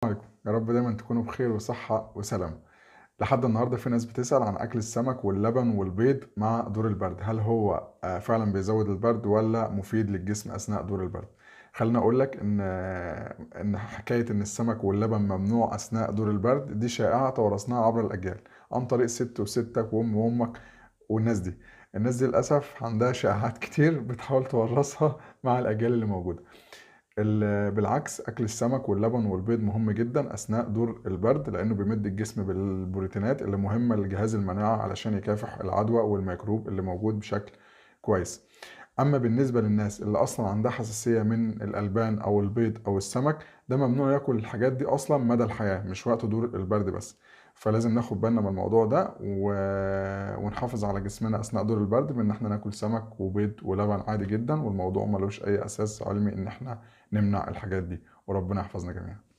عليكم، يا رب دايمًا تكونوا بخير وصحة وسلامة. لحد النهارده في ناس بتسأل عن أكل السمك واللبن والبيض مع دور البرد، هل هو فعلًا بيزوّد البرد والّا مفيد للجسم أثناء دور البرد؟ خلّيني أقول لك إن حكاية إن السمك واللبن ممنوع أثناء دور البرد دي شائعة توارثناها عبر الأجيال، عن طريق ستي وستك وأمي وأمك والناس دي. الناس دي للأسف عندها شائعات كتير بتحاول تورّثها مع الأجيال اللي موجودة. بالعكس أكل السمك واللبن والبيض مهم جدًا أثناء دور البرد، لإنه بيمد الجسم بالبروتينات اللي مهمة لجهاز المناعة علشان يكافح العدوى والميكروب اللي موجود بشكل كويس. أمّا بالنسبة للناس اللي أصلًا عندها حساسية من الألبان أو البيض أو السمك، ده ممنوع ياكل الحاجات دي أصلًا مدى الحياة، مش وقت دور البرد بس. فلازم ناخد بالنا من الموضوع ده ونحافظ على جسمنا أثناء دور البرد بإن إحنا ناكل سمك وبيض ولبن عادي جدًا، والموضوع ما لوش أي أساس علمي إن إحنا نمنع الحاجات دي، وربنا يحفظنا جميعًا.